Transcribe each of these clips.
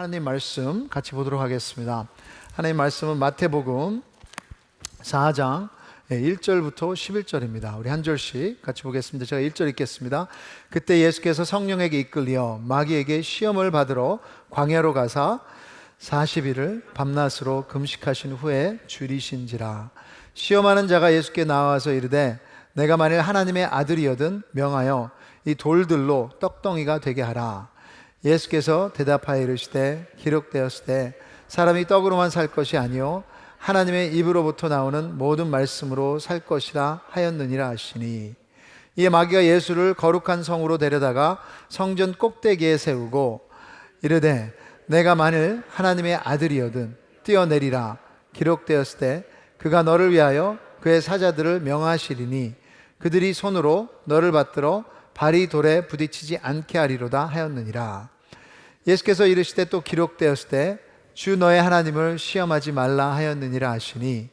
하나님 말씀 같이 보도록 하겠습니다. 하나님 말씀은 마태복음 4장 1절부터 11절입니다. 우리 한 절씩 같이 보겠습니다. 제가 1절 읽겠습니다. 그때 예수께서 성령에게 이끌려 마귀에게 시험을 받으러 광야로 가사 40일을 밤낮으로 금식하신 후에 줄이신지라. 시험하는 자가 예수께 나와서 이르되 내가 만일 하나님의 아들이거든 명하여 이 돌들로 떡덩이가 되게 하라. 예수께서 대답하여 이르시되 기록되었으되 사람이 떡으로만 살 것이 아니요 하나님의 입으로부터 나오는 모든 말씀으로 살 것이라 하였느니라 하시니, 이에 마귀가 예수를 거룩한 성으로 데려다가 성전 꼭대기에 세우고 이르되 내가 만일 하나님의 아들이거든 뛰어내리라. 기록되었을 때 그가 너를 위하여 그의 사자들을 명하시리니 그들이 손으로 너를 받들어 발이 돌에 부딪히지 않게 하리로다 하였느니라. 예수께서 이르시되 또 기록되었을 때 주 너의 하나님을 시험하지 말라 하였느니라 하시니,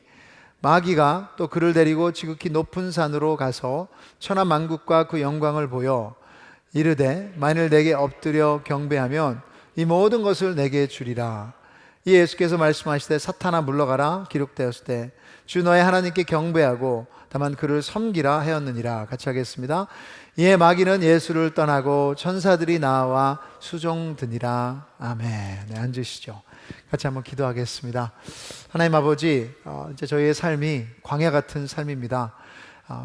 마귀가 또 그를 데리고 지극히 높은 산으로 가서 천하 만국과 그 영광을 보여 이르되 만일 내게 엎드려 경배하면 이 모든 것을 내게 주리라. 이 예수께서 말씀하시되 사탄아 물러가라. 기록되었을 때 주 너의 하나님께 경배하고 다만 그를 섬기라 하였느니라. 같이 하겠습니다. 이에 마귀는 예수를 떠나고 천사들이 나와 수종드니라. 아멘. 네, 앉으시죠. 같이 한번 기도하겠습니다. 하나님 아버지, 이제 저희의 삶이 광야 같은 삶입니다.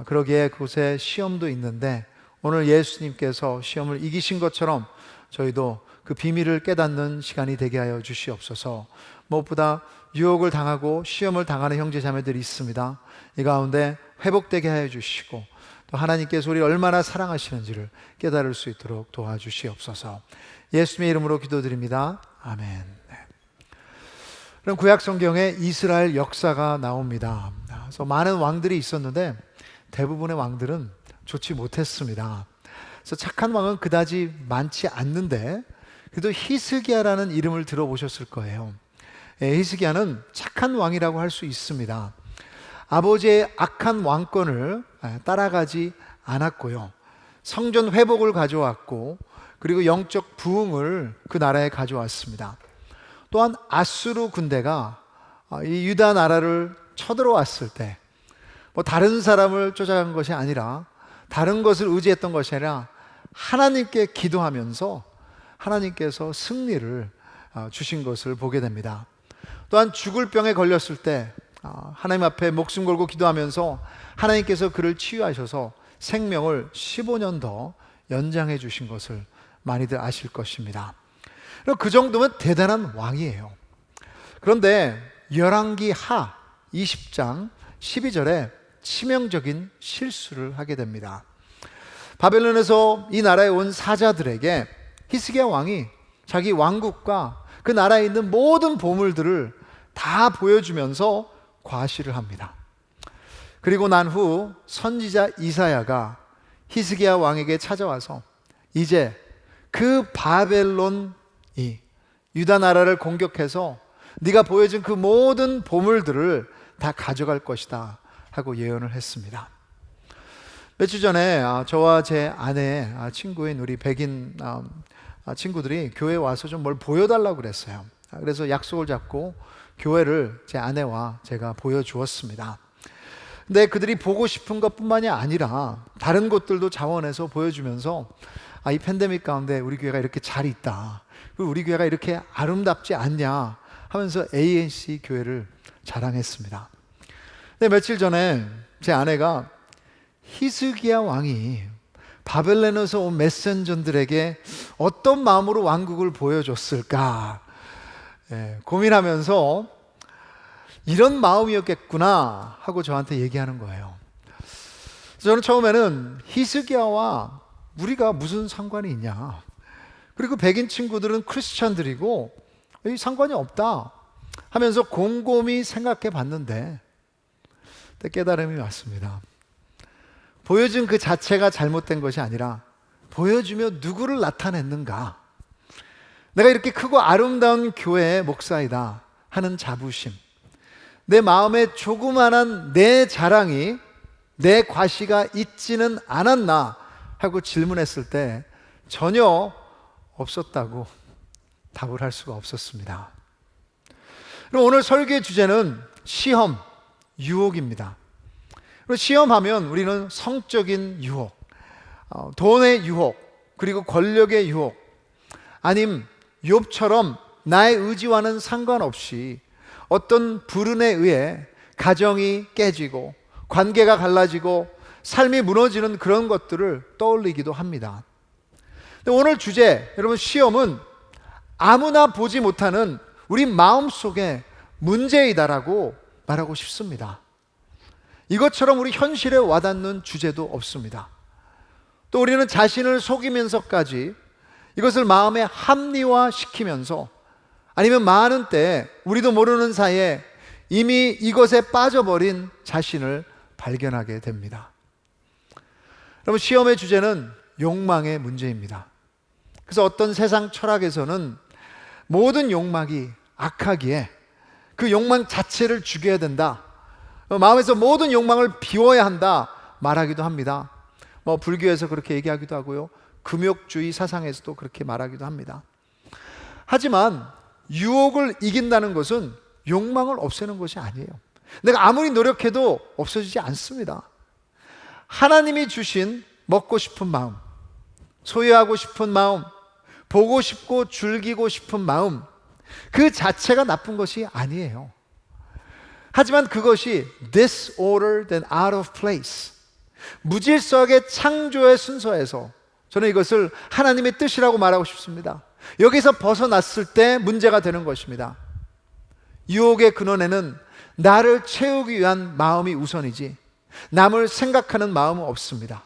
그러기에 그곳에 시험도 있는데 오늘 예수님께서 시험을 이기신 것처럼 저희도 그 비밀을 깨닫는 시간이 되게 하여 주시옵소서. 무엇보다 유혹을 당하고 시험을 당하는 형제 자매들이 있습니다. 이 가운데 회복되게 하여 주시고 또 하나님께서 우리를 얼마나 사랑하시는지를 깨달을 수 있도록 도와주시옵소서. 예수님의 이름으로 기도드립니다. 아멘. 네. 그럼 구약 성경에 이스라엘 역사가 나옵니다. 그래서 많은 왕들이 있었는데 대부분의 왕들은 좋지 못했습니다. 그래서 착한 왕은 그다지 많지 않는데 그래도 히스기야라는 이름을 들어보셨을 거예요. 히스기야는 착한 왕이라고 할 수 있습니다. 아버지의 악한 왕권을 따라가지 않았고요, 성전 회복을 가져왔고 그리고 영적 부흥을 그 나라에 가져왔습니다. 또한 아수르 군대가 이 유다 나라를 쳐들어왔을 때 뭐 다른 사람을 쫓아간 것이 아니라 다른 것을 의지했던 것이 아니라 하나님께 기도하면서 하나님께서 승리를 주신 것을 보게 됩니다. 또한 죽을 병에 걸렸을 때 하나님 앞에 목숨 걸고 기도하면서 하나님께서 그를 치유하셔서 생명을 15년 더 연장해 주신 것을 많이들 아실 것입니다. 그 정도면 대단한 왕이에요. 그런데 열왕기 하 20장 12절에 치명적인 실수를 하게 됩니다. 바벨론에서 이 나라에 온 사자들에게 히스기야 왕이 자기 왕국과 그 나라에 있는 모든 보물들을 다 보여주면서 과시를 합니다. 그리고 난 후 선지자 이사야가 히스기야 왕에게 찾아와서 이제 그 바벨론이 유다 나라를 공격해서 네가 보여준 그 모든 보물들을 다 가져갈 것이다 하고 예언을 했습니다. 며칠 전에 저와 제 아내 친구인 우리 백인 친구들이 교회에 와서 좀 뭘 보여달라고 그랬어요. 그래서 약속을 잡고 교회를 제 아내와 제가 보여주었습니다. 근데 그들이 보고 싶은 것뿐만이 아니라 다른 곳들도 자원해서 보여주면서 이 팬데믹 가운데 우리 교회가 이렇게 잘 있다, 그리고 우리 교회가 이렇게 아름답지 않냐 하면서 ANC 교회를 자랑했습니다. 근데 며칠 전에 제 아내가 히스기야 왕이 바벨론에서 온 메센저들에게 어떤 마음으로 왕국을 보여줬을까 고민하면서 이런 마음이었겠구나 하고 저한테 얘기하는 거예요. 저는 처음에는 히스기야와 우리가 무슨 상관이 있냐, 그리고 백인 친구들은 크리스찬들이고 상관이 없다 하면서 곰곰이 생각해 봤는데 깨달음이 왔습니다. 보여준 그 자체가 잘못된 것이 아니라 보여주며 누구를 나타냈는가, 내가 이렇게 크고 아름다운 교회의 목사이다 하는 자부심, 내 마음에 조그만한 내 자랑이, 내 과시가 있지는 않았나 하고 질문했을 때 전혀 없었다고 답을 할 수가 없었습니다. 그럼 오늘 설교의 주제는 시험, 유혹입니다. 시험하면 우리는 성적인 유혹, 돈의 유혹, 그리고 권력의 유혹, 아님 욥처럼 나의 의지와는 상관없이 어떤 불운에 의해 가정이 깨지고 관계가 갈라지고 삶이 무너지는 그런 것들을 떠올리기도 합니다. 근데 오늘 주제, 여러분, 시험은 아무나 보지 못하는 우리 마음속의 문제이다라고 말하고 싶습니다. 이것처럼 우리 현실에 와닿는 주제도 없습니다. 또 우리는 자신을 속이면서까지 이것을 마음에 합리화시키면서 아니면 많은 때 우리도 모르는 사이에 이미 이것에 빠져버린 자신을 발견하게 됩니다. 여러분, 시험의 주제는 욕망의 문제입니다. 그래서 어떤 세상 철학에서는 모든 욕망이 악하기에 그 욕망 자체를 죽여야 된다, 마음에서 모든 욕망을 비워야 한다 말하기도 합니다. 불교에서 그렇게 얘기하기도 하고요, 금욕주의 사상에서도 그렇게 말하기도 합니다. 하지만 유혹을 이긴다는 것은 욕망을 없애는 것이 아니에요. 내가 아무리 노력해도 없어지지 않습니다. 하나님이 주신 먹고 싶은 마음, 소유하고 싶은 마음, 보고 싶고 즐기고 싶은 마음, 그 자체가 나쁜 것이 아니에요. 하지만 그것이 disordered and out of place, 무질서하게 창조의 순서에서, 저는 이것을 하나님의 뜻이라고 말하고 싶습니다. 여기서 벗어났을 때 문제가 되는 것입니다. 유혹의 근원에는 나를 채우기 위한 마음이 우선이지 남을 생각하는 마음은 없습니다.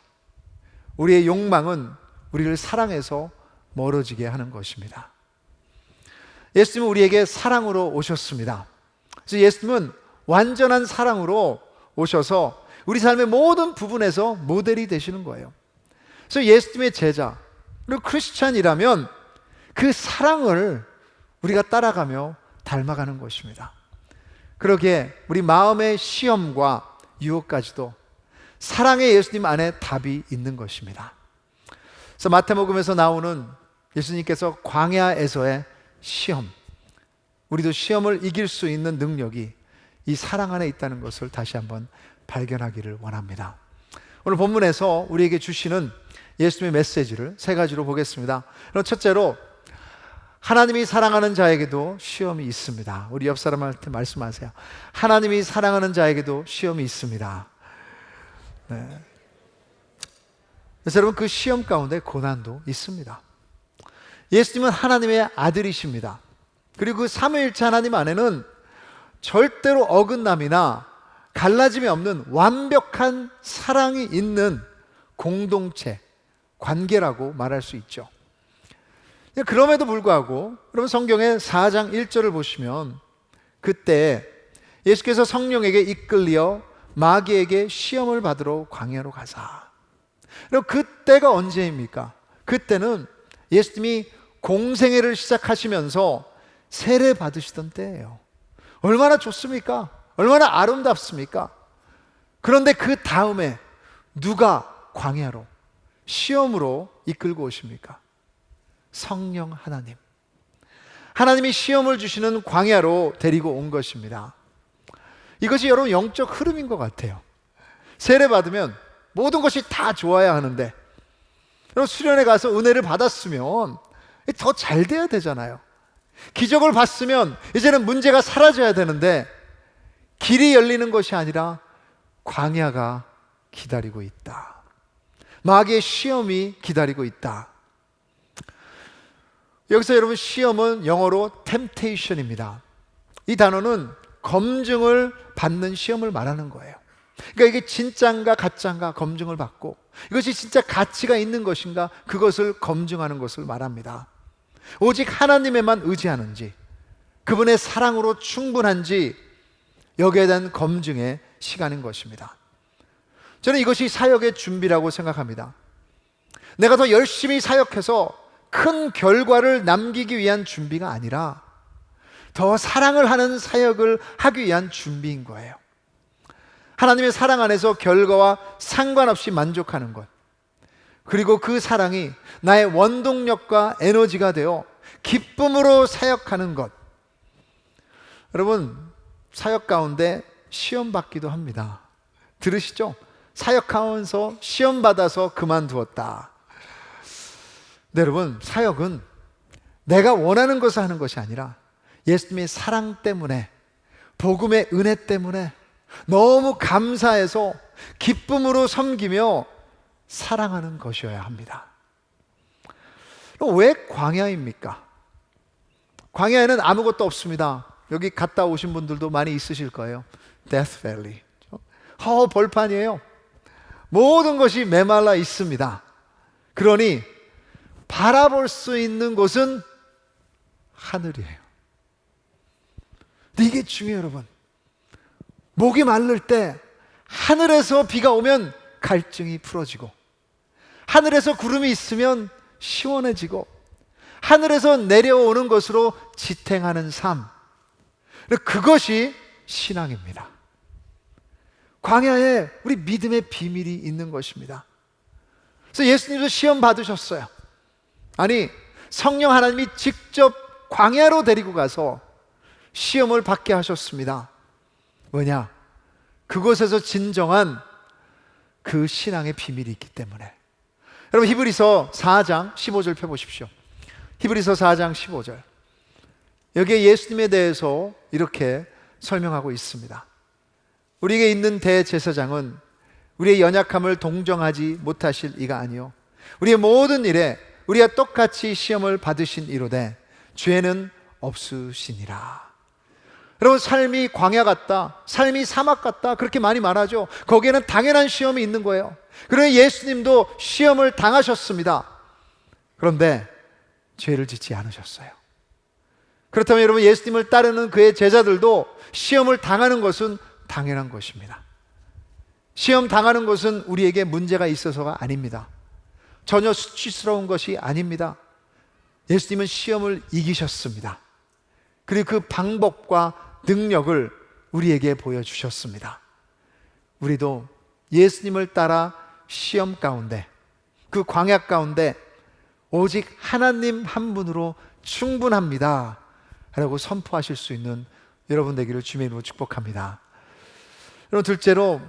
우리의 욕망은 우리를 사랑해서 멀어지게 하는 것입니다. 예수님은 우리에게 사랑으로 오셨습니다. 그래서 예수님은 완전한 사랑으로 오셔서 우리 삶의 모든 부분에서 모델이 되시는 거예요. 그래서 예수님의 제자, 그리고 크리스찬이라면 그 사랑을 우리가 따라가며 닮아가는 것입니다. 그러기에 우리 마음의 시험과 유혹까지도 사랑의 예수님 안에 답이 있는 것입니다. 그래서 마태복음에서 나오는 예수님께서 광야에서의 시험, 우리도 시험을 이길 수 있는 능력이 이 사랑 안에 있다는 것을 다시 한번 발견하기를 원합니다. 오늘 본문에서 우리에게 주시는 예수님의 메시지를 세 가지로 보겠습니다. 그럼 첫째로, 하나님이 사랑하는 자에게도 시험이 있습니다. 우리 옆 사람한테 말씀하세요. 하나님이 사랑하는 자에게도 시험이 있습니다. 네. 그래서 여러분, 그 시험 가운데 고난도 있습니다. 예수님은 하나님의 아들이십니다. 그리고 그 삼위일체 하나님 안에는 절대로 어긋남이나 갈라짐이 없는 완벽한 사랑이 있는 공동체, 관계라고 말할 수 있죠. 그럼에도 불구하고 여러분, 성경의 4장 1절을 보시면 그때 예수께서 성령에게 이끌려 마귀에게 시험을 받으러 광야로 가사. 그리고 그때가 언제입니까? 그때는 예수님이 공생애를 시작하시면서 세례 받으시던 때예요. 얼마나 좋습니까? 얼마나 아름답습니까? 그런데 그 다음에 누가 광야로, 시험으로 이끌고 오십니까? 성령 하나님. 하나님이 시험을 주시는 광야로 데리고 온 것입니다. 이것이 여러분 영적 흐름인 것 같아요. 세례 받으면 모든 것이 다 좋아야 하는데, 여러분 수련회 가서 은혜를 받았으면 더 잘 돼야 되잖아요. 기적을 봤으면 이제는 문제가 사라져야 되는데 길이 열리는 것이 아니라 광야가 기다리고 있다. 마귀의 시험이 기다리고 있다. 여기서 여러분, 시험은 영어로 temptation입니다. 이 단어는 검증을 받는 시험을 말하는 거예요. 그러니까 이게 진짜인가 가짜인가 검증을 받고, 이것이 진짜 가치가 있는 것인가 그것을 검증하는 것을 말합니다. 오직 하나님에만 의지하는지, 그분의 사랑으로 충분한지, 여기에 대한 검증의 시간인 것입니다. 저는 이것이 사역의 준비라고 생각합니다. 내가 더 열심히 사역해서 큰 결과를 남기기 위한 준비가 아니라 더 사랑을 하는 사역을 하기 위한 준비인 거예요. 하나님의 사랑 안에서 결과와 상관없이 만족하는 것, 그리고 그 사랑이 나의 원동력과 에너지가 되어 기쁨으로 사역하는 것. 여러분, 사역 가운데 시험 받기도 합니다. 들으시죠? 사역하면서 시험 받아서 그만두었다. 네, 여러분, 사역은 내가 원하는 것을 하는 것이 아니라 예수님의 사랑 때문에, 복음의 은혜 때문에 너무 감사해서 기쁨으로 섬기며 사랑하는 것이어야 합니다. 왜 광야입니까? 광야에는 아무것도 없습니다. 여기 갔다 오신 분들도 많이 있으실 거예요. Death Valley. 벌판이에요. 모든 것이 메말라 있습니다. 그러니 바라볼 수 있는 곳은 하늘이에요. 근데 이게 중요해요, 여러분. 목이 마를 때 하늘에서 비가 오면 갈증이 풀어지고, 하늘에서 구름이 있으면 시원해지고, 하늘에서 내려오는 것으로 지탱하는 삶, 그것이 신앙입니다. 광야에 우리 믿음의 비밀이 있는 것입니다. 그래서 예수님도 시험 받으셨어요. 아니, 성령 하나님이 직접 광야로 데리고 가서 시험을 받게 하셨습니다. 왜냐? 그곳에서 진정한 그 신앙의 비밀이 있기 때문에. 여러분, 히브리서 4장 15절 펴보십시오. 히브리서 4장 15절. 여기에 예수님에 대해서 이렇게 설명하고 있습니다. 우리에게 있는 대제사장은 우리의 연약함을 동정하지 못하실 이가 아니요 우리의 모든 일에 우리가 똑같이 시험을 받으신 이로되 죄는 없으시니라. 여러분, 삶이 광야 같다, 삶이 사막 같다, 그렇게 많이 말하죠. 거기에는 당연한 시험이 있는 거예요. 그러나 예수님도 시험을 당하셨습니다. 그런데 죄를 짓지 않으셨어요. 그렇다면 여러분, 예수님을 따르는 그의 제자들도 시험을 당하는 것은 당연한 것입니다. 시험 당하는 것은 우리에게 문제가 있어서가 아닙니다. 전혀 수치스러운 것이 아닙니다. 예수님은 시험을 이기셨습니다. 그리고 그 방법과 능력을 우리에게 보여주셨습니다. 우리도 예수님을 따라 시험 가운데, 그 광야 가운데 오직 하나님 한 분으로 충분합니다 라고 선포하실 수 있는 여러분 되기를 주님의 이름으로 축복합니다. 여러분, 둘째로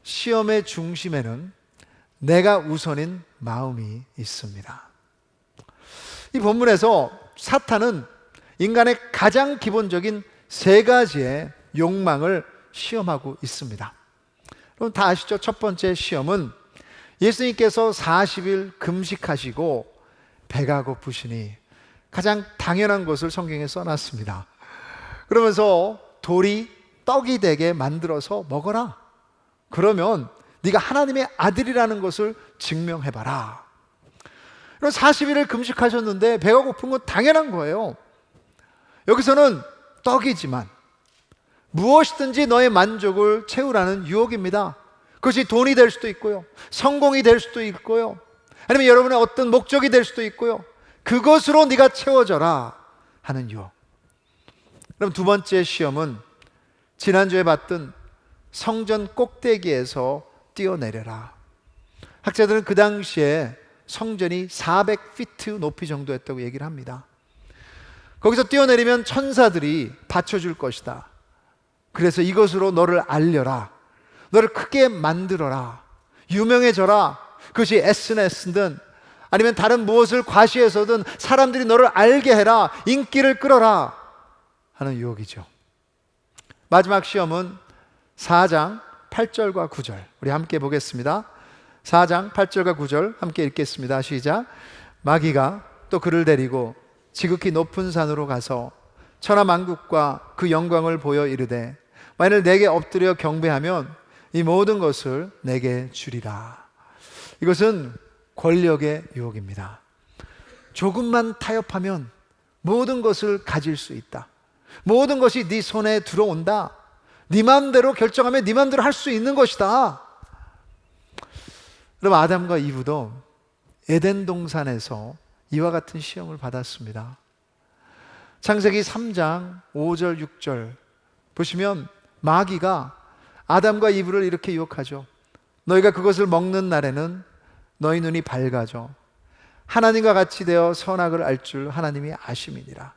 시험의 중심에는 내가 우선인 마음이 있습니다. 이 본문에서 사탄은 인간의 가장 기본적인 세 가지의 욕망을 시험하고 있습니다. 여러분, 다 아시죠? 첫 번째 시험은 예수님께서 40일 금식하시고 배가 고프시니 가장 당연한 것을 성경에 써놨습니다. 그러면서 돌이 떡이 되게 만들어서 먹어라. 그러면 네가 하나님의 아들이라는 것을 증명해봐라. 40일을 금식하셨는데 배가 고픈 건 당연한 거예요. 여기서는 떡이지만 무엇이든지 너의 만족을 채우라는 유혹입니다. 그것이 돈이 될 수도 있고요, 성공이 될 수도 있고요, 아니면 여러분의 어떤 목적이 될 수도 있고요. 그것으로 네가 채워져라 하는 유혹. 그럼 두 번째 시험은 지난주에 봤던 성전 꼭대기에서 뛰어내려라. 학자들은 그 당시에 성전이 400피트 높이 정도였다고 얘기를 합니다. 거기서 뛰어내리면 천사들이 받쳐줄 것이다. 그래서 이것으로 너를 알려라, 너를 크게 만들어라, 유명해져라. 그것이 SNS든 아니면 다른 무엇을 과시해서든 사람들이 너를 알게 해라, 인기를 끌어라 하는 유혹이죠. 마지막 시험은 4장 8절과 9절, 우리 함께 보겠습니다. 4장 8절과 9절 함께 읽겠습니다. 시작. 마귀가 또 그를 데리고 지극히 높은 산으로 가서 천하만국과 그 영광을 보여 이르되 만일 내게 엎드려 경배하면 이 모든 것을 내게 주리라. 이것은 권력의 유혹입니다. 조금만 타협하면 모든 것을 가질 수 있다. 모든 것이 네 손에 들어온다. 네 마음대로 결정하면 네 마음대로 할 수 있는 것이다. 그럼 아담과 이브도 에덴 동산에서 이와 같은 시험을 받았습니다. 창세기 3장 5절 6절 보시면 마귀가 아담과 이브를 이렇게 유혹하죠. 너희가 그것을 먹는 날에는 너희 눈이 밝아져 하나님과 같이 되어 선악을 알 줄 하나님이 아심이니라.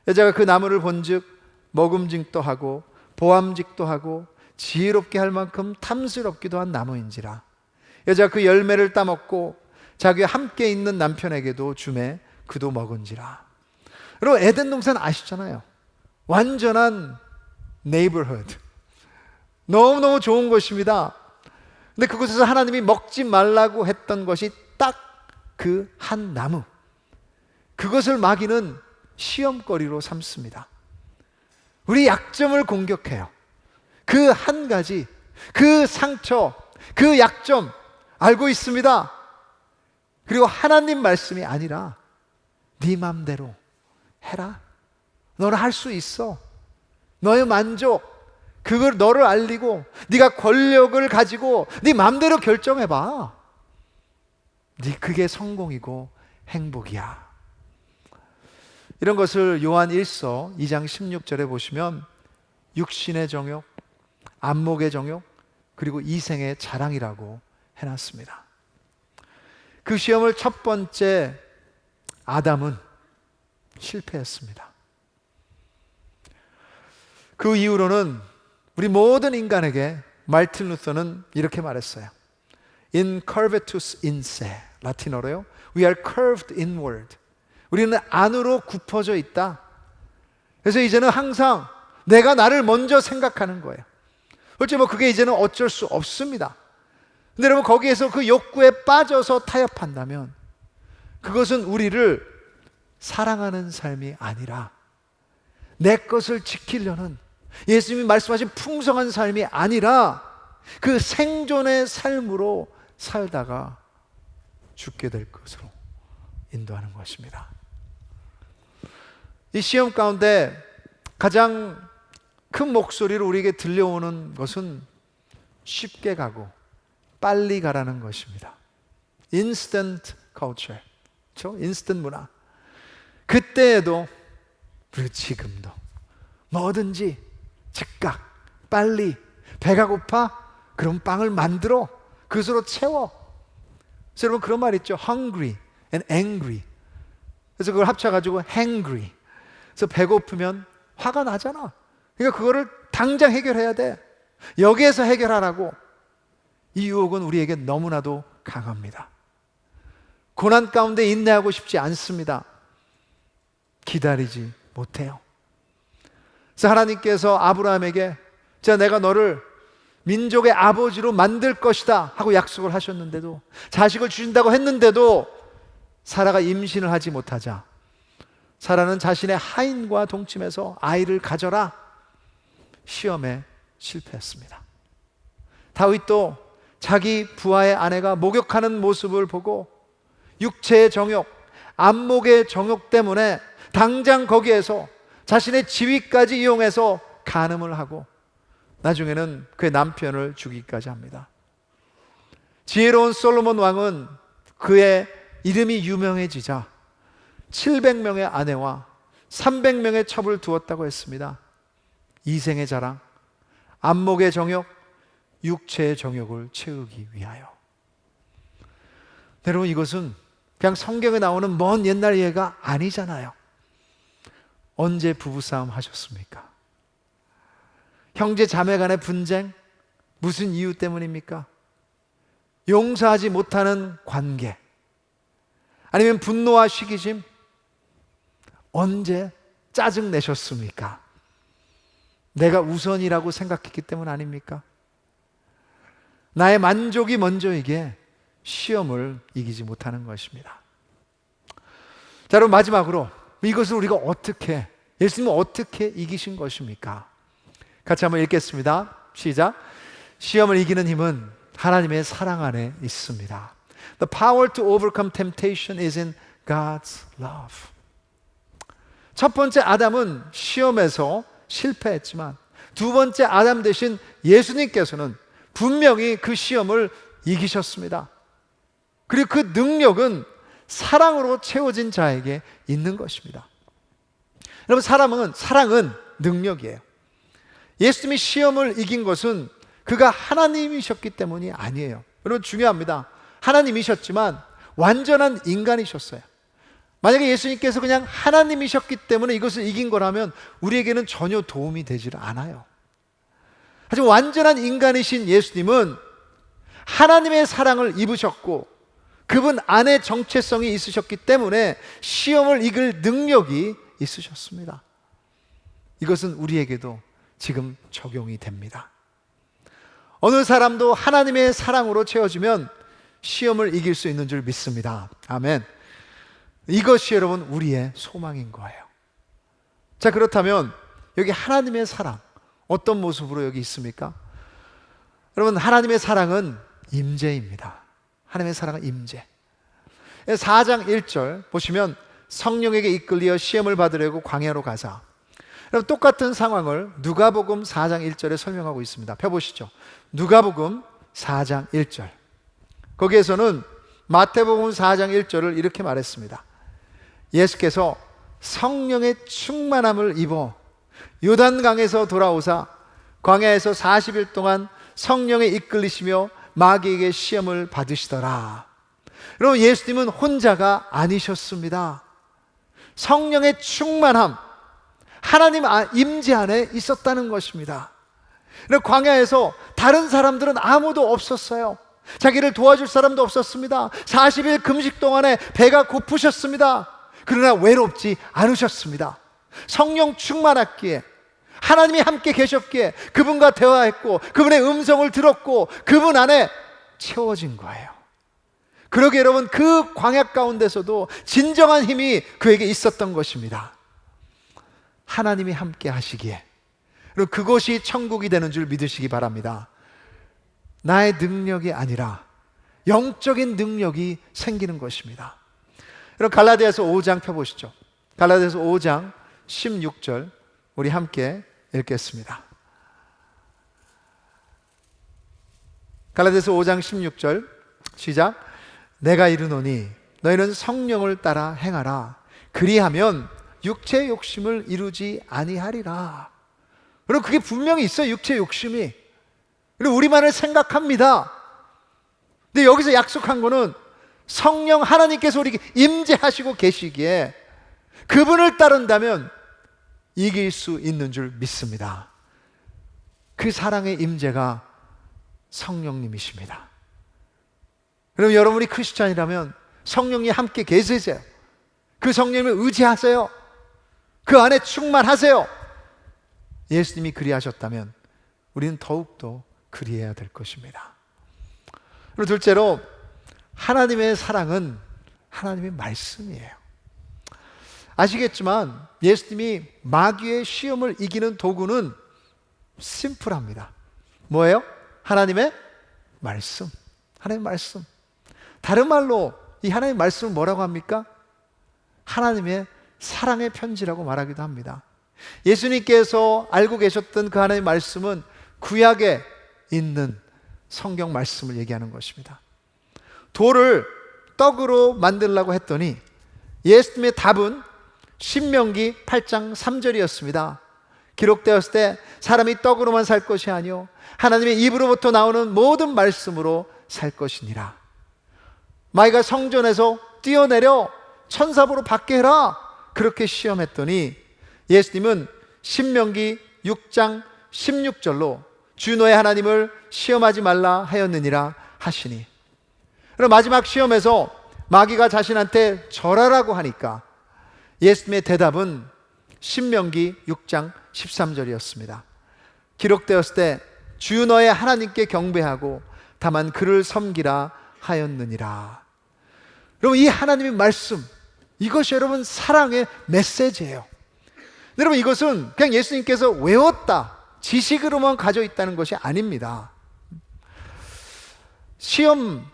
여자가 그 나무를 본즉 먹음직도 하고 보암직도 하고 지혜롭게 할 만큼 탐스럽기도 한 나무인지라. 여자가 그 열매를 따먹고 자기와 함께 있는 남편에게도 주매 그도 먹은지라. 여러분, 에덴 동산 아시잖아요. 완전한 네이버후드, 너무너무 좋은 곳입니다. 근데 그곳에서 하나님이 먹지 말라고 했던 것이 딱 그 한 나무, 그것을 마귀는 시험거리로 삼습니다. 우리 약점을 공격해요. 그 한 가지, 그 상처, 그 약점 알고 있습니다. 그리고 하나님 말씀이 아니라 네 맘대로 해라, 너는 할 수 있어, 너의 만족, 그걸 너를 알리고 네가 권력을 가지고 네 맘대로 결정해봐, 네 그게 성공이고 행복이야. 이런 것을 요한 1서 2장 16절에 보시면 육신의 정욕, 안목의 정욕, 그리고 이생의 자랑이라고 해놨습니다. 그 시험을 첫 번째 아담은 실패했습니다. 그 이후로는 우리 모든 인간에게 말틴 루터는 이렇게 말했어요. Incurvatus in se, 라틴어로요. We are curved inward. 우리는 안으로 굽어져 있다. 그래서 이제는 항상 내가 나를 먼저 생각하는 거예요. 그렇지, 그게 이제는 어쩔 수 없습니다. 근데 여러분, 거기에서 그 욕구에 빠져서 타협한다면 그것은 우리를 사랑하는 삶이 아니라 내 것을 지키려는, 예수님이 말씀하신 풍성한 삶이 아니라 그 생존의 삶으로 살다가 죽게 될 것으로 인도하는 것입니다. 이 시험 가운데 가장 큰 목소리로 우리에게 들려오는 것은 쉽게 가고 빨리 가라는 것입니다. Instant culture, 그렇죠? 인스턴트 문화. 그때에도 그리고 지금도 뭐든지 즉각, 빨리. 배가 고파? 그럼 빵을 만들어 그것으로 채워. 그래서 여러분, 그런 말 있죠. Hungry and angry. 그래서 그걸 합쳐가지고 hangry. 그래서 배고프면 화가 나잖아. 그러니까 그거를 당장 해결해야 돼. 여기에서 해결하라고. 이 유혹은 우리에게 너무나도 강합니다. 고난 가운데 인내하고 싶지 않습니다. 기다리지 못해요. 그래서 하나님께서 아브라함에게 내가 너를 민족의 아버지로 만들 것이다 하고 약속을 하셨는데도, 자식을 주신다고 했는데도 사라가 임신을 하지 못하자 사라는 자신의 하인과 동침해서 아이를 가져라 시험에 실패했습니다. 다윗도 자기 부하의 아내가 목욕하는 모습을 보고 육체의 정욕, 안목의 정욕 때문에 당장 거기에서 자신의 지위까지 이용해서 간음을 하고 나중에는 그의 남편을 죽이기까지 합니다. 지혜로운 솔로몬 왕은 그의 이름이 유명해지자 700명의 아내와 300명의 첩을 두었다고 했습니다. 이생의 자랑, 안목의 정욕, 육체의 정욕을 채우기 위하여. 여러분, 이것은 그냥 성경에 나오는 먼 옛날 예가 아니잖아요. 언제 부부싸움 하셨습니까? 형제 자매 간의 분쟁, 무슨 이유 때문입니까? 용서하지 못하는 관계, 아니면 분노와 시기심, 언제 짜증 내셨습니까? 내가 우선이라고 생각했기 때문 아닙니까? 나의 만족이 먼저이기에 시험을 이기지 못하는 것입니다. 자, 그럼 마지막으로 이것을 우리가 어떻게, 예수님은 어떻게 이기신 것입니까? 같이 한번 읽겠습니다. 시작. 시험을 이기는 힘은 하나님의 사랑 안에 있습니다. The power to overcome temptation is in God's love. 첫 번째 아담은 시험에서 실패했지만 두 번째 아담 대신 예수님께서는 분명히 그 시험을 이기셨습니다. 그리고 그 능력은 사랑으로 채워진 자에게 있는 것입니다. 여러분, 사랑은 능력이에요. 예수님이 시험을 이긴 것은 그가 하나님이셨기 때문이 아니에요. 여러분, 중요합니다. 하나님이셨지만 완전한 인간이셨어요. 만약에 예수님께서 그냥 하나님이셨기 때문에 이것을 이긴 거라면 우리에게는 전혀 도움이 되질 않아요. 하지만 완전한 인간이신 예수님은 하나님의 사랑을 입으셨고 그분 안에 정체성이 있으셨기 때문에 시험을 이길 능력이 있으셨습니다. 이것은 우리에게도 지금 적용이 됩니다. 어느 사람도 하나님의 사랑으로 채워지면 시험을 이길 수 있는 줄 믿습니다. 아멘. 이것이 여러분 우리의 소망인 거예요. 자, 그렇다면 여기 하나님의 사랑 어떤 모습으로 여기 있습니까? 여러분, 하나님의 사랑은 임재입니다. 하나님의 사랑은 임재. 4장 1절 보시면 성령에게 이끌려 시험을 받으려고 광야로 가자. 여러분, 똑같은 상황을 누가복음 4장 1절에 설명하고 있습니다. 펴보시죠. 누가복음 4장 1절. 거기에서는 마태복음 4장 1절을 이렇게 말했습니다. 예수께서 성령의 충만함을 입어 요단강에서 돌아오사 광야에서 40일 동안 성령에 이끌리시며 마귀에게 시험을 받으시더라. 여러분, 예수님은 혼자가 아니셨습니다. 성령의 충만함, 하나님 임재 안에 있었다는 것입니다. 광야에서 다른 사람들은 아무도 없었어요. 자기를 도와줄 사람도 없었습니다. 40일 금식 동안에 배가 고프셨습니다. 그러나 외롭지 않으셨습니다. 성령 충만했기에, 하나님이 함께 계셨기에 그분과 대화했고 그분의 음성을 들었고 그분 안에 채워진 거예요. 그러게 여러분, 그 광야 가운데서도 진정한 힘이 그에게 있었던 것입니다. 하나님이 함께 하시기에, 그리고 그것이 천국이 되는 줄 믿으시기 바랍니다. 나의 능력이 아니라 영적인 능력이 생기는 것입니다. 여러분, 갈라디아서 5장 펴보시죠. 갈라디아서 5장 16절 우리 함께 읽겠습니다. 갈라디아서 5장 16절 시작. 내가 이르노니 너희는 성령을 따라 행하라. 그리하면 육체의 욕심을 이루지 아니하리라. 그럼 그게 분명히 있어요. 육체의 욕심이. 그리고 우리만을 생각합니다. 근데 여기서 약속한 거는 성령 하나님께서 우리에게 임재하시고 계시기에 그분을 따른다면 이길 수 있는 줄 믿습니다. 그 사랑의 임재가 성령님이십니다. 그럼 여러분이 크리스찬이라면 성령이 함께 계세요. 그 성령님을 의지하세요. 그 안에 충만하세요. 예수님이 그리하셨다면 우리는 더욱더 그리해야 될 것입니다. 그리고 둘째로, 하나님의 사랑은 하나님의 말씀이에요. 아시겠지만 예수님이 마귀의 시험을 이기는 도구는 심플합니다. 뭐예요? 하나님의 말씀. 하나님의 말씀. 다른 말로 이 하나님의 말씀을 뭐라고 합니까? 하나님의 사랑의 편지라고 말하기도 합니다. 예수님께서 알고 계셨던 그 하나님의 말씀은 구약에 있는 성경 말씀을 얘기하는 것입니다. 돌을 떡으로 만들려고 했더니 예수님의 답은 신명기 8장 3절이었습니다. 기록되었을 때 사람이 떡으로만 살 것이 아니요 하나님의 입으로부터 나오는 모든 말씀으로 살 것이니라. 마귀가 성전에서 뛰어내려 천사보로 받게 해라, 그렇게 시험했더니 예수님은 신명기 6장 16절로 주 너의 하나님을 시험하지 말라 하였느니라 하시니. 그럼 마지막 시험에서 마귀가 자신한테 절하라고 하니까 예수님의 대답은 신명기 6장 13절이었습니다. 기록되었을 때 주 너의 하나님께 경배하고 다만 그를 섬기라 하였느니라. 여러분, 이 하나님의 말씀, 이것이 여러분 사랑의 메시지예요. 여러분, 이것은 그냥 예수님께서 외웠다, 지식으로만 가져 있다는 것이 아닙니다. 시험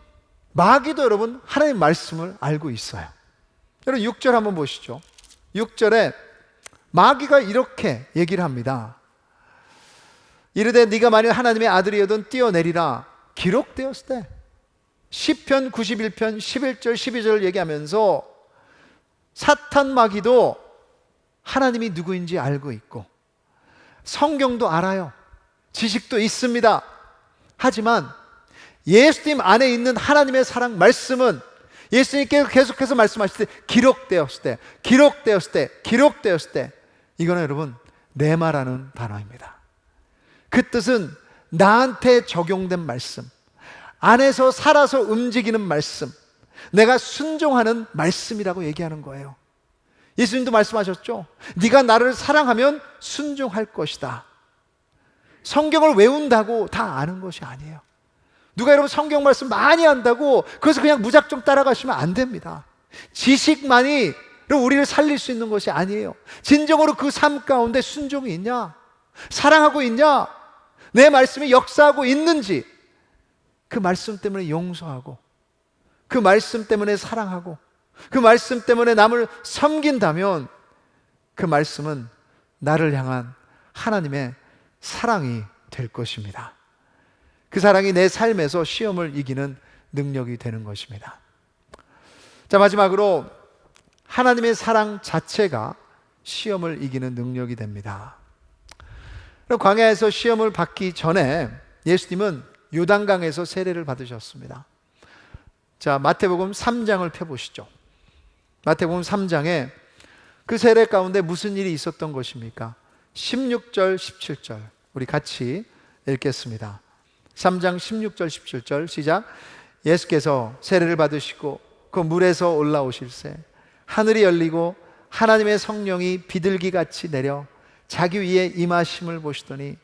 마귀도 여러분 하나님의 말씀을 알고 있어요. 여러분 6절 한번 보시죠. 6절에 마귀가 이렇게 얘기를 합니다. 이르되 네가 만일 하나님의 아들이여든 뛰어내리라. 기록되었을 때 시편 91편 11절 12절을 얘기하면서 사탄 마귀도 하나님이 누구인지 알고 있고 성경도 알아요. 지식도 있습니다. 하지만 예수님 안에 있는 하나님의 사랑 말씀은 예수님께서 계속해서 말씀하실 때 기록되었을 때, 기록되었을 때, 기록되었을 때, 이거는 여러분 레마라는 단어입니다. 그 뜻은 나한테 적용된 말씀, 안에서 살아서 움직이는 말씀, 내가 순종하는 말씀이라고 얘기하는 거예요. 예수님도 말씀하셨죠. 네가 나를 사랑하면 순종할 것이다. 성경을 외운다고 다 아는 것이 아니에요. 누가 여러분 성경 말씀 많이 한다고 그래서 그냥 무작정 따라가시면 안 됩니다. 지식만이 우리를 살릴 수 있는 것이 아니에요. 진정으로 그 삶 가운데 순종이 있냐? 사랑하고 있냐? 내 말씀이 역사하고 있는지, 그 말씀 때문에 용서하고, 그 말씀 때문에 사랑하고, 그 말씀 때문에 남을 섬긴다면 그 말씀은 나를 향한 하나님의 사랑이 될 것입니다. 그 사랑이 내 삶에서 시험을 이기는 능력이 되는 것입니다. 자, 마지막으로 하나님의 사랑 자체가 시험을 이기는 능력이 됩니다. 광야에서 시험을 받기 전에 예수님은 요단강에서 세례를 받으셨습니다. 자, 마태복음 3장을 펴보시죠. 마태복음 3장에 그 세례 가운데 무슨 일이 있었던 것입니까? 16절, 17절 우리 같이 읽겠습니다. 3장 16절, 17절 시작. 예수께서 세례를 받으시고 그 물에서 올라오실새 하늘이 열리고 하나님의 성령이 비둘기같이 내려 자기 위에 임하심을 보시더니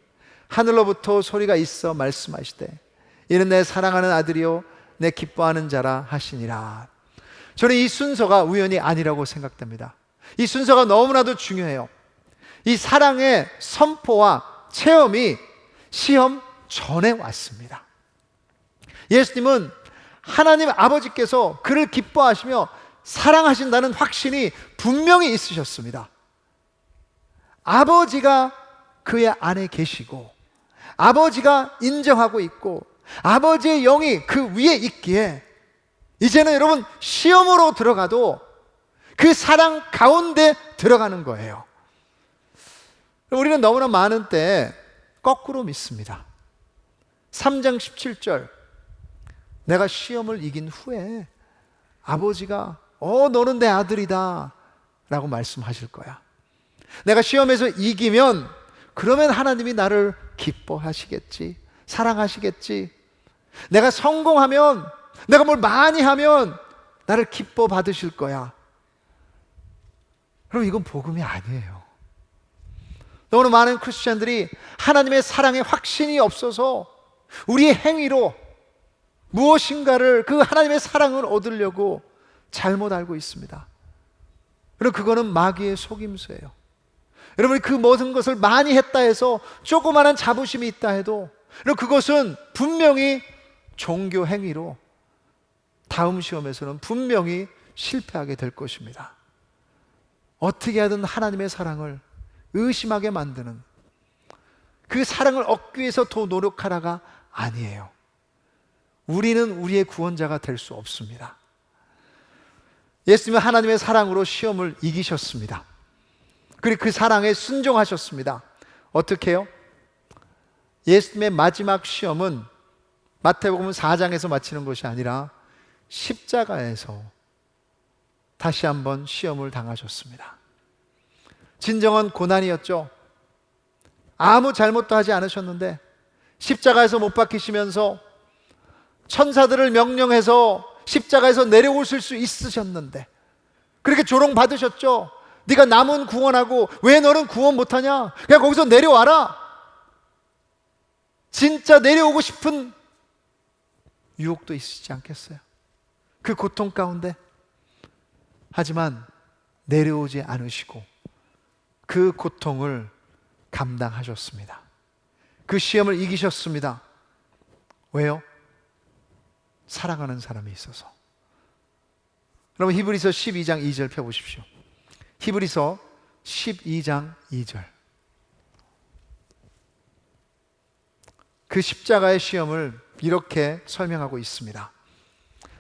하늘로부터 소리가 있어 말씀하시되 이는 내 사랑하는 아들이요 내 기뻐하는 자라 하시니라. 저는 이 순서가 우연이 아니라고 생각됩니다. 이 순서가 너무나도 중요해요. 이 사랑의 선포와 체험이 시험 전에 왔습니다. 예수님은 하나님 아버지께서 그를 기뻐하시며 사랑하신다는 확신이 분명히 있으셨습니다. 아버지가 그의 안에 계시고 아버지가 인정하고 있고 아버지의 영이 그 위에 있기에 이제는 여러분 시험으로 들어가도 그 사랑 가운데 들어가는 거예요. 우리는 너무나 많은 때 거꾸로 믿습니다. 3장 17절 내가 시험을 이긴 후에 아버지가 너는 내 아들이다 라고 말씀하실 거야. 내가 시험에서 이기면 그러면 하나님이 나를 기뻐하시겠지, 사랑하시겠지. 내가 성공하면, 내가 뭘 많이 하면 나를 기뻐 받으실 거야. 그럼 이건 복음이 아니에요. 너무나 많은 크리스천들이 하나님의 사랑에 확신이 없어서 우리의 행위로 무엇인가를 그 하나님의 사랑을 얻으려고 잘못 알고 있습니다. 그럼 그거는 마귀의 속임수예요. 여러분이 그 모든 것을 많이 했다 해서 조그마한 자부심이 있다 해도 그것은 분명히 종교 행위로 다음 시험에서는 분명히 실패하게 될 것입니다. 어떻게 하든 하나님의 사랑을 의심하게 만드는 그 사랑을 얻기 위해서 더 노력하라가 아니에요. 우리는 우리의 구원자가 될 수 없습니다. 예수님은 하나님의 사랑으로 시험을 이기셨습니다. 그리고 그 사랑에 순종하셨습니다. 어떻게 해요? 예수님의 마지막 시험은 마태복음 4장에서 마치는 것이 아니라 십자가에서 다시 한번 시험을 당하셨습니다. 진정한 고난이었죠. 아무 잘못도 하지 않으셨는데 십자가에서 못 박히시면서 천사들을 명령해서 십자가에서 내려오실 수 있으셨는데 그렇게 조롱받으셨죠. 네가 남은 구원하고 왜 너는 구원 못하냐? 그냥 거기서 내려와라. 진짜 내려오고 싶은 유혹도 있으시지 않겠어요? 그 고통 가운데. 하지만 내려오지 않으시고 그 고통을 감당하셨습니다. 그 시험을 이기셨습니다. 왜요? 사랑하는 사람이 있어서. 여러분 히브리서 12장 2절 펴보십시오. 히브리서 12장 2절. 그 십자가의 시험을 이렇게 설명하고 있습니다.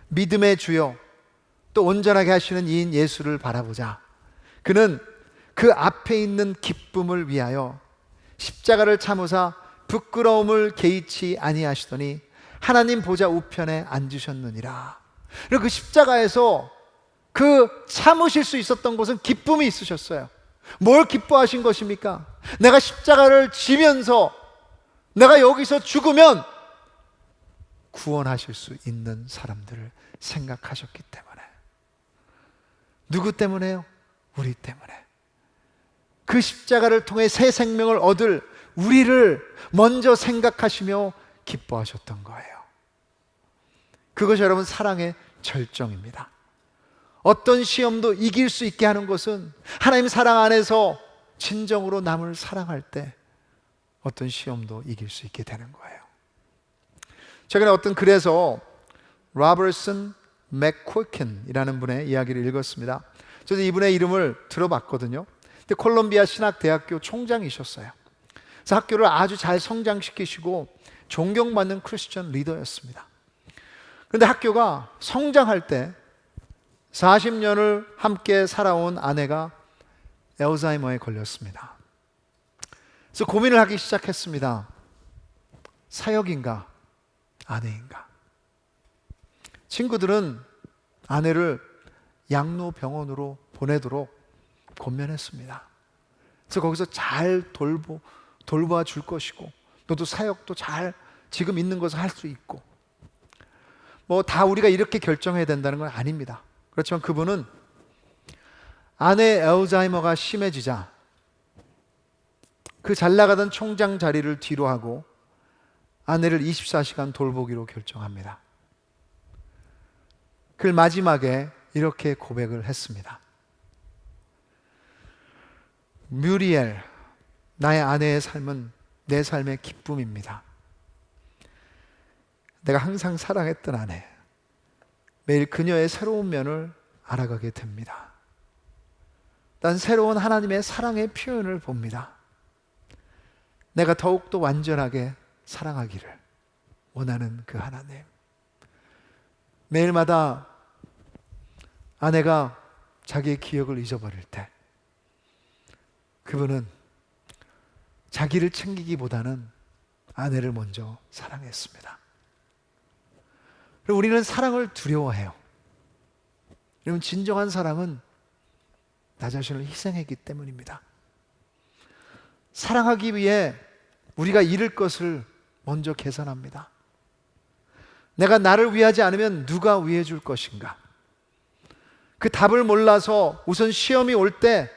믿음의 주요 또 온전하게 하시는 이인 예수를 바라보자. 그는 그 앞에 있는 기쁨을 위하여 십자가를 참으사 부끄러움을 개의치 아니하시더니 하나님 보좌 우편에 앉으셨느니라. 그리고 그 십자가에서 그 참으실 수 있었던 것은 기쁨이 있으셨어요. 뭘 기뻐하신 것입니까? 내가 십자가를 지면서 내가 여기서 죽으면 구원하실 수 있는 사람들을 생각하셨기 때문에. 누구 때문에요? 우리 때문에. 그 십자가를 통해 새 생명을 얻을 우리를 먼저 생각하시며 기뻐하셨던 거예요. 그것이 여러분 사랑의 절정입니다. 어떤 시험도 이길 수 있게 하는 것은 하나님 사랑 안에서 진정으로 남을 사랑할 때 어떤 시험도 이길 수 있게 되는 거예요. 최근에 어떤 글에서 로버슨 맥코켄이라는 분의 이야기를 읽었습니다. 저도 이분의 이름을 들어봤거든요. 근데 콜롬비아 신학대학교 총장이셨어요. 그래서 학교를 아주 잘 성장시키시고 존경받는 크리스천 리더였습니다. 그런데 학교가 성장할 때 40년을 함께 살아온 아내가 알츠하이머에 걸렸습니다. 그래서 고민을 하기 시작했습니다. 사역인가? 아내인가? 친구들은 아내를 양로병원으로 보내도록 권면했습니다. 그래서 거기서 잘 돌봐 줄 것이고, 너도 사역도 잘 지금 있는 것을 할 수 있고, 뭐 다 우리가 이렇게 결정해야 된다는 건 아닙니다. 그렇지만 그분은 아내 알츠하이머가 심해지자 그 잘 나가던 총장 자리를 뒤로 하고 아내를 24시간 돌보기로 결정합니다. 그 마지막에 이렇게 고백을 했습니다. 뮤리엘, 나의 아내의 삶은 내 삶의 기쁨입니다. 내가 항상 사랑했던 아내, 매일 그녀의 새로운 면을 알아가게 됩니다. 난 새로운 하나님의 사랑의 표현을 봅니다. 내가 더욱더 완전하게 사랑하기를 원하는 그 하나님. 매일마다 아내가 자기의 기억을 잊어버릴 때 그분은 자기를 챙기기보다는 아내를 먼저 사랑했습니다. 그리고 우리는 사랑을 두려워해요. 여러분, 진정한 사랑은 나 자신을 희생했기 때문입니다. 사랑하기 위해 우리가 잃을 것을 먼저 계산합니다. 내가 나를 위하지 않으면 누가 위해 줄 것인가? 그 답을 몰라서 우선 시험이 올 때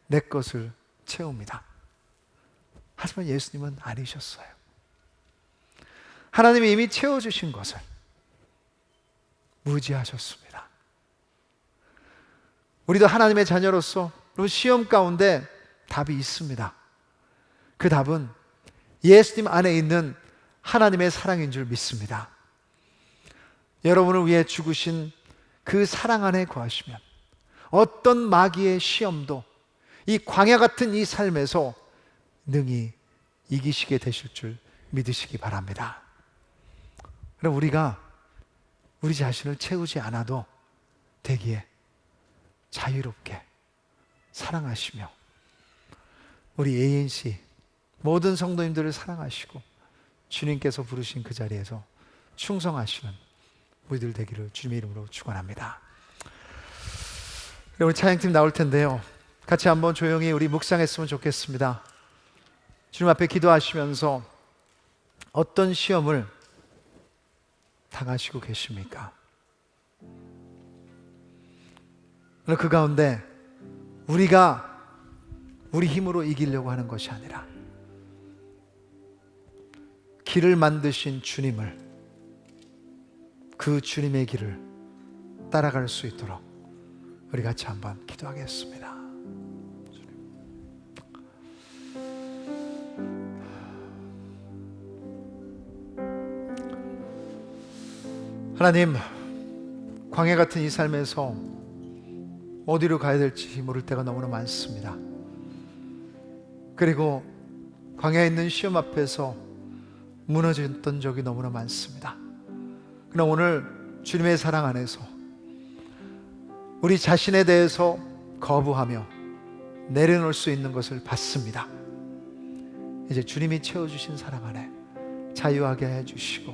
내 것을 채웁니다. 하지만 예수님은 아니셨어요. 하나님이 이미 채워주신 것을 무지하셨습니다. 우리도 하나님의 자녀로서 시험 가운데 답이 있습니다. 그 답은 예수님 안에 있는 하나님의 사랑인 줄 믿습니다. 여러분을 위해 죽으신 그 사랑 안에 거하시면 어떤 마귀의 시험도 이 광야 같은 이 삶에서 능히 이기시게 되실 줄 믿으시기 바랍니다. 그럼 우리가 우리 자신을 채우지 않아도 되기에 자유롭게 사랑하시며 우리 ANC 모든 성도님들을 사랑하시고 주님께서 부르신 그 자리에서 충성하시는 우리들 되기를 주님의 이름으로 축원합니다. 우리 찬양팀 나올 텐데요, 같이 한번 조용히 우리 묵상했으면 좋겠습니다. 주님 앞에 기도하시면서 어떤 시험을 당하시고 계십니까? 그 가운데 우리가 우리 힘으로 이기려고 하는 것이 아니라 길을 만드신 주님을, 그 주님의 길을 따라갈 수 있도록 우리 같이 한번 기도하겠습니다. 하나님, 광야 같은 이 삶에서 어디로 가야 될지 모를 때가 너무나 많습니다. 그리고 광야에 있는 시험 앞에서 무너졌던 적이 너무나 많습니다. 그러나 오늘 주님의 사랑 안에서 우리 자신에 대해서 거부하며 내려놓을 수 있는 것을 받습니다. 이제 주님이 채워주신 사랑 안에 자유하게 해주시고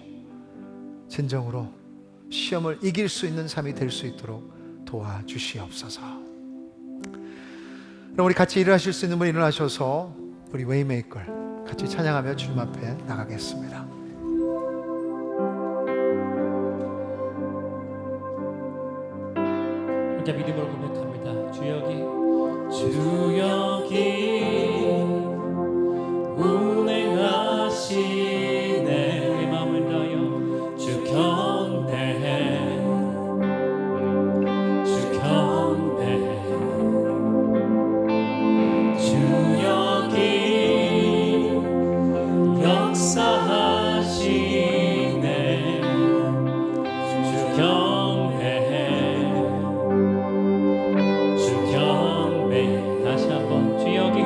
진정으로 시험을 이길 수 있는 삶이 될 수 있도록 도와주시옵소서. 그럼 우리 같이 일어나실 수 있는 분 일어나셔서 우리 웨이메이커 같이 찬양하며 주님 앞에 나가겠습니다. 함께 믿음으로 고백합니다. 주 여기 운행하시네. 우리 마음을 다하여 주 경배해, 주 경배해. 주 여기 역사하시네. 주 경배해, 주 경배해. 다시 한번 주 여기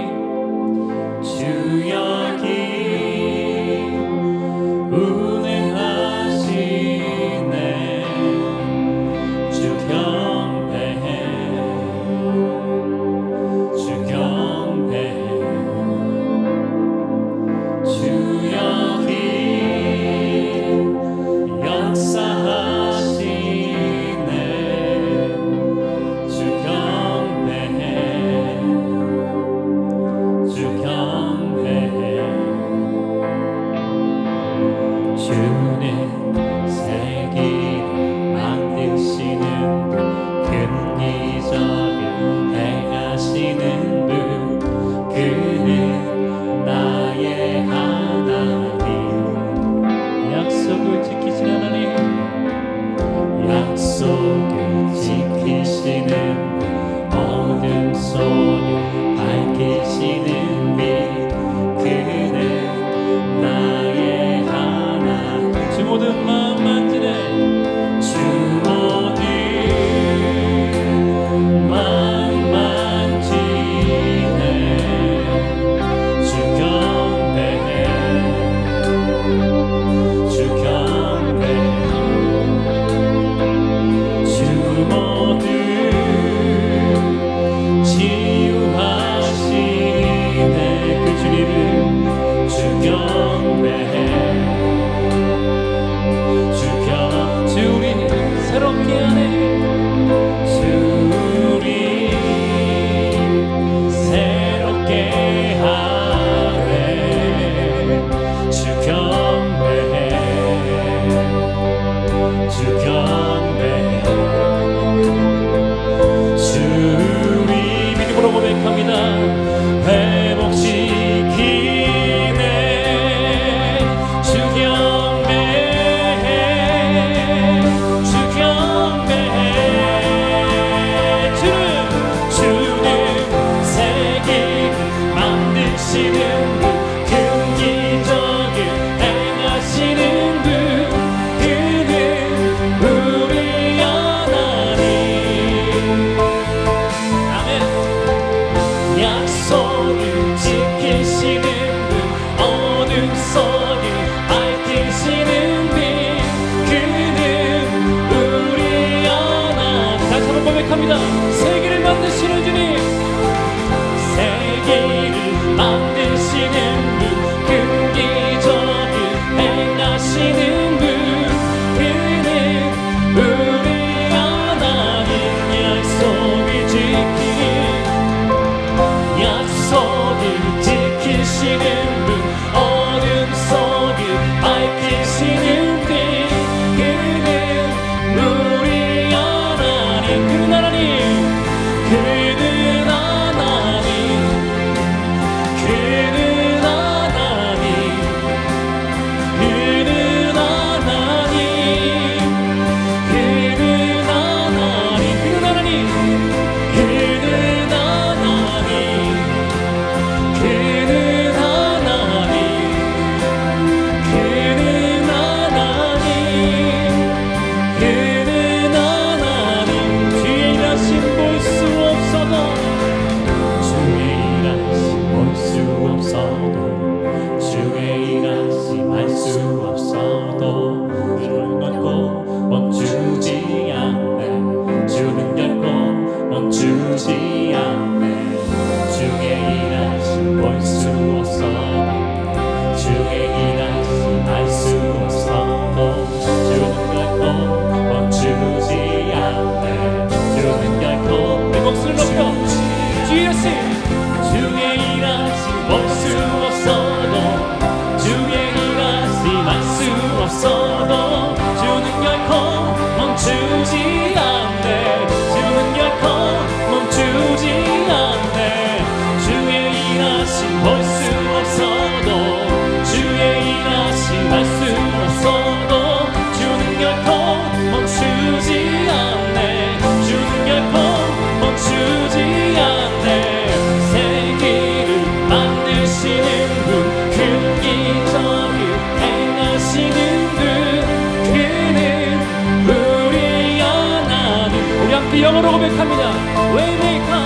지키시는 분, 큰 기적을 행하시는 분, 그는 우리 하나님. 우리 함께 영어로 고백합니다. Waymaker,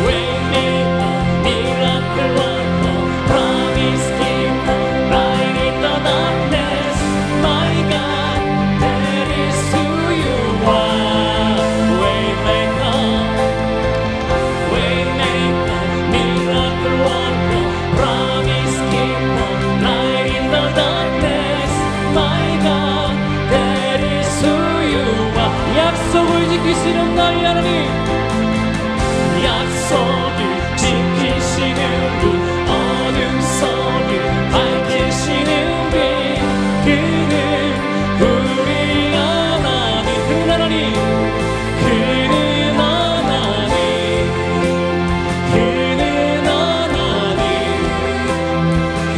Waymaker, Miracle Worker, Promise Keeper, Light in the darkness, my God, that is who you are. Waymaker, Waymaker, Miracle Worker, Promise Keeper, Light in the darkness, my God, that is who you are. 약속을 지키시는 나의 하나님, 약속을 지키시는 분, 어둠 속을 밝히시는 분, 그는 우리 하나님. 그는 하나님, 그는 하나님, 그는 하나님,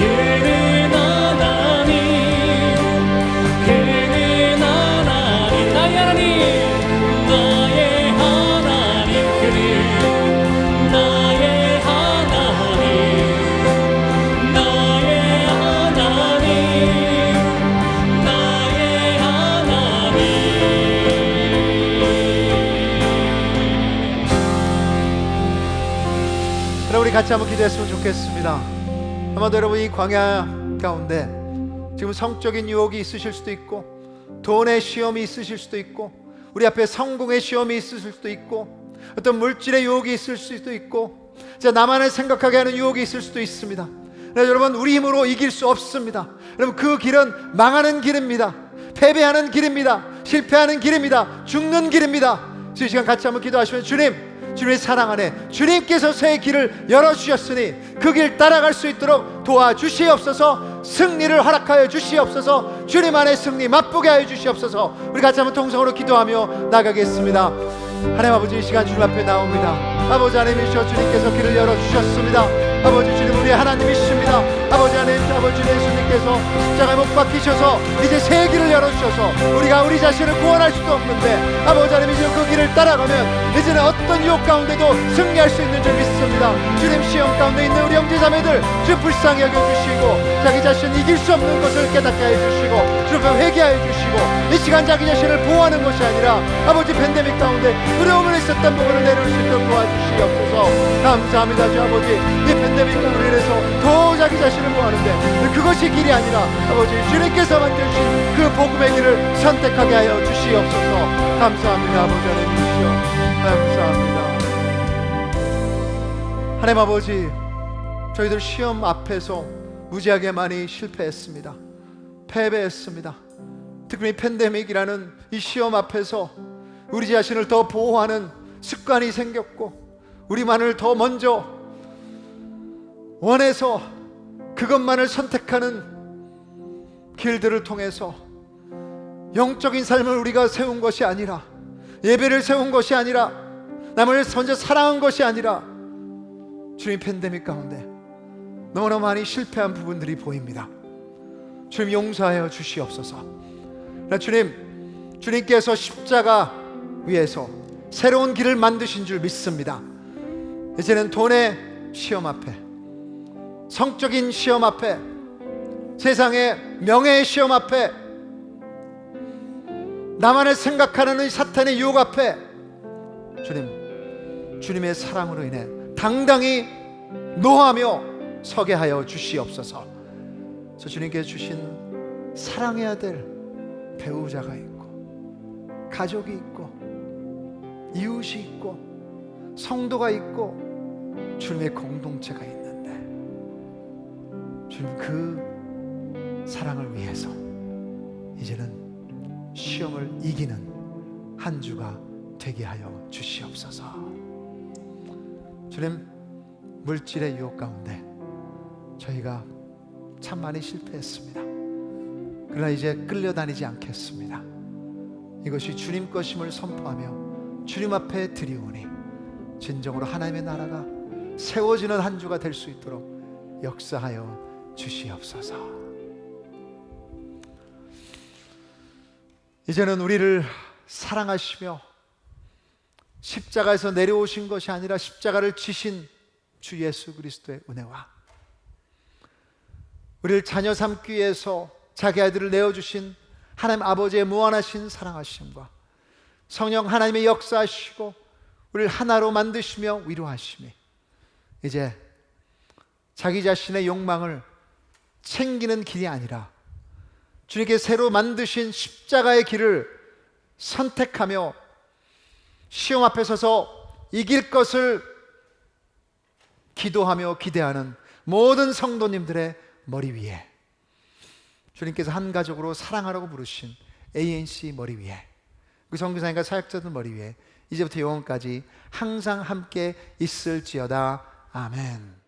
그는 하나님, 그는 하나님. 나의 하나님, 나의 하나님, 그는 나의 하나님, 나의 하나님, 나의 하나님. 여러분, 우리 같이 한번 기도했으면 좋겠습니다. 아마도 여러분 이 광야 가운데 지금 성적인 유혹이 있으실 수도 있고, 돈의 시험이 있으실 수도 있고, 우리 앞에 성공의 시험이 있으실 수도 있고, 어떤 물질의 유혹이 있을 수도 있고, 나만을 생각하게 하는 유혹이 있을 수도 있습니다. 여러분, 우리 힘으로 이길 수 없습니다. 여러분, 그 길은 망하는 길입니다. 패배하는 길입니다. 실패하는 길입니다. 죽는 길입니다. 이 시간 같이 한번 기도하시면, 주님의 사랑 안에 주님께서 새 길을 열어주셨으니 그 길 따라갈 수 있도록 도와주시옵소서. 승리를 허락하여 주시옵소서. 주님 안에 승리 맛보게 하여 주시옵소서. 우리 같이 한번 통성으로 기도하며 나가겠습니다. 하나님 아버지, 이 시간 주님 앞에 나옵니다. 아버지 하나님이시여, 주님께서 길을 열어주셨습니다. 아버지 주님, 우리 하나님이십니다. 아버지 하나님, 아버지 예수님께서 십자가에 못 박히셔서 이제 새 길을 열어주셔서 우리가 우리 자신을 구원할 수도 없는데, 아버지 하나님이시여, 그 길을 따라가면 이제는 어떤 유혹 가운데도 승리할 수 있는 줄 믿습니다. 주님, 시험 가운데 있는 우리 형제자매들 주 불쌍히 여겨주시고, 자기 자신 이길 수 없는 것을 깨닫게 해주시고, 주님 회개하여 주시고, 이 시간 자기 자신을 보호하는 것이 아니라 아버지 팬데믹 가운데 두려움을 있었던 부분을 내려올 수 있도록 도와주시옵소서. 감사합니다. 주 아버지, 이 팬데믹 가운데 인해서 더 자기 자신을 보호하는데 그것이 길이 아니라 아버지 주님께서 만드신 그 복음의 길을 선택하게 하여 주시옵소서. 감사합니다. 아버지 하나님이시여, 감사합니다. 하나님 아버지, 저희들 시험 앞에서 무지하게 많이 실패했습니다. 패배했습니다. 특히 팬데믹이라는 이 시험 앞에서 우리 자신을 더 보호하는 습관이 생겼고, 우리만을 더 먼저 원해서 그것만을 선택하는 길들을 통해서 영적인 삶을 우리가 세운 것이 아니라, 예배를 세운 것이 아니라, 남을 먼저 사랑한 것이 아니라, 주님 팬데믹 가운데 너무나 많이 실패한 부분들이 보입니다. 주님 용서하여 주시옵소서. 주님께서 십자가 위에서 새로운 길을 만드신 줄 믿습니다. 이제는 돈의 시험 앞에, 성적인 시험 앞에, 세상의 명예의 시험 앞에, 나만을 생각하는 이 사탄의 유혹 앞에 주님의 사랑으로 인해 당당히 노하며 서게 하여 주시옵소서. 저 주님께서 주신 사랑해야 될 배우자가 있고, 가족이 있고, 이웃이 있고, 성도가 있고, 주님의 공동체가 있는데, 주님 그 사랑을 위해서 이제는 시험을 이기는 한 주가 되게 하여 주시옵소서. 주님, 물질의 유혹 가운데 저희가 참 많이 실패했습니다. 그러나 이제 끌려다니지 않겠습니다. 이것이 주님 것임을 선포하며 주님 앞에 드리오니 진정으로 하나님의 나라가 세워지는 한 주가 될 수 있도록 역사하여 주시옵소서. 이제는 우리를 사랑하시며 십자가에서 내려오신 것이 아니라 십자가를 지신 주 예수 그리스도의 은혜와 우리를 자녀 삼기 위해서 자기 아들을 내어주신 하나님 아버지의 무한하신 사랑하심과 성령 하나님의 역사하시고 우리를 하나로 만드시며 위로하심이 이제 자기 자신의 욕망을 챙기는 길이 아니라 주님께 새로 만드신 십자가의 길을 선택하며 시험 앞에 서서 이길 것을 기도하며 기대하는 모든 성도님들의 머리 위에 주님께서 한 가족으로 사랑하라고 부르신 ANC 머리 위에 그 선교사님과 사역자들 머리 위에 이제부터 영원까지 항상 함께 있을지어다. 아멘.